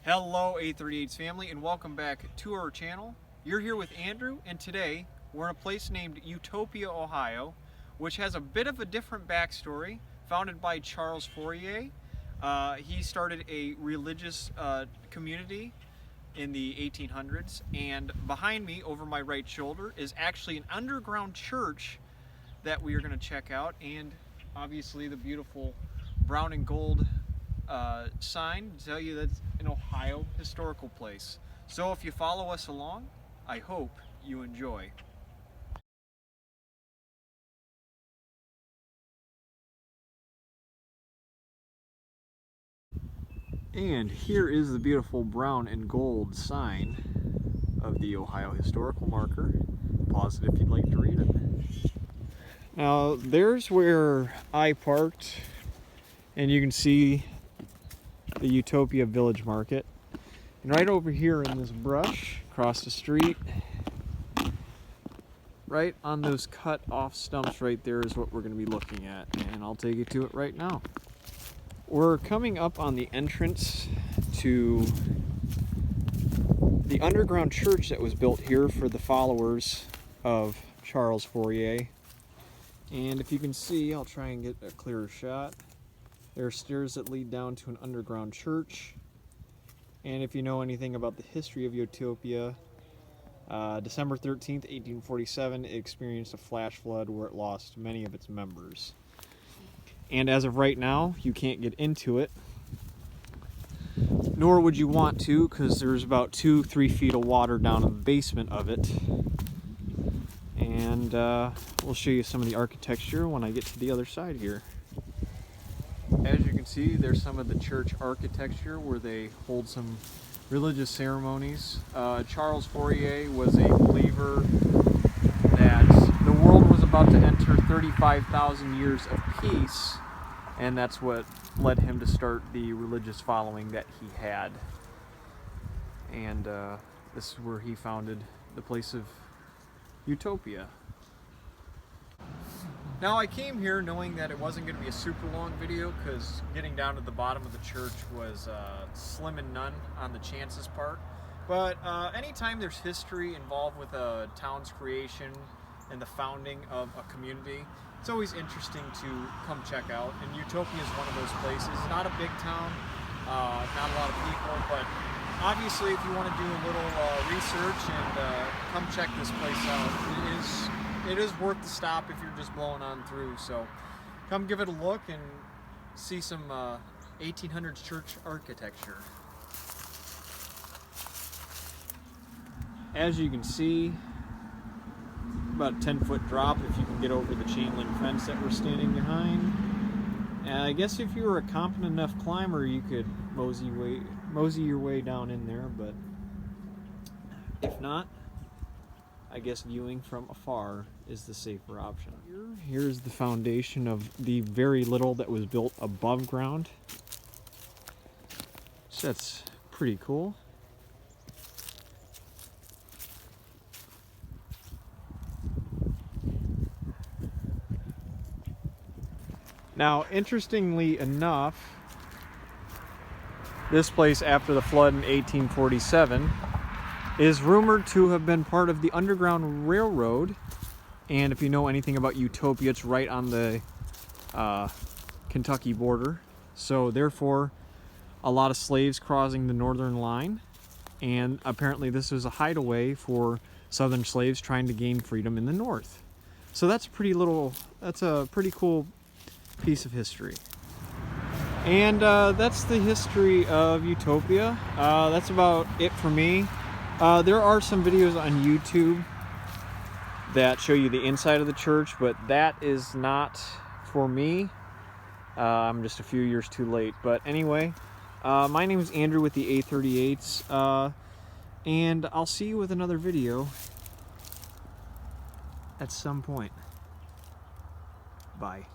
Hello A38's family, and welcome back to our channel. You're here with Andrew, and today we're in a place named Utopia, Ohio, which has a bit of a different backstory. Founded by Charles Fourier. He started a religious community in the 1800s, and behind me over my right shoulder is actually an underground church that we are going to check out, and obviously the beautiful brown and gold sign to tell you that's an Ohio historical place. So if you follow us along, I hope you enjoy. And here is the beautiful brown and gold sign of the Ohio historical marker. Pause it if you'd like to read it. Now there's where I parked, and you can see the Utopia Village Market. And right over here in this brush, across the street, right on those cut off stumps right there is what we're going to be looking at. And I'll take you to it right now. We're coming up on the entrance to the underground church that was built here for the followers of Charles Fourier. And if you can see, I'll try and get a clearer shot. There are stairs that lead down to an underground church. And if you know anything about the history of Utopia, December 13th, 1847, it experienced a flash flood where it lost many of its members. And as of right now, you can't get into it, nor would you want to, because there's about 2-3 feet of water down in the basement of it. And we'll show you some of the architecture when I get to the other side here. As you can see, there's some of the church architecture where they hold some religious ceremonies. Charles Fourier was a believer that the world was about to enter 35,000 years of peace, and that's what led him to start the religious following that he had. And this is where he founded the place of Utopia. Now I came here knowing that it wasn't going to be a super long video, because getting down to the bottom of the church was slim and none on the chances part. But anytime there's history involved with a town's creation and the founding of a community, it's always interesting to come check out. And Utopia is one of those places. Not a big town, not a lot of people, but obviously if you want to do a little research and come check this place out, it is worth the stop if you're just blowing on through. So come give it a look and see some 1800s church architecture. As you can see, about a 10-foot drop if you can get over the chain link fence that we're standing behind. And I guess if you were a competent enough climber, you could mosey your way down in there, but if not, I guess viewing from afar is the safer option. Here's the foundation of the very little that was built above ground. So that's pretty cool. Now, interestingly enough, this place after the flood in 1847 is rumored to have been part of the Underground Railroad. And if you know anything about Utopia, it's right on the Kentucky border. So therefore, a lot of slaves crossing the northern line. And apparently this was a hideaway for southern slaves trying to gain freedom in the north. So that's a pretty cool piece of history. And that's the history of Utopia. That's about it for me. There are some videos on YouTube that show you the inside of the church, but that is not for me. I'm just a few years too late. But anyway, my name is Andrew with the A38s, and I'll see you with another video at some point. Bye.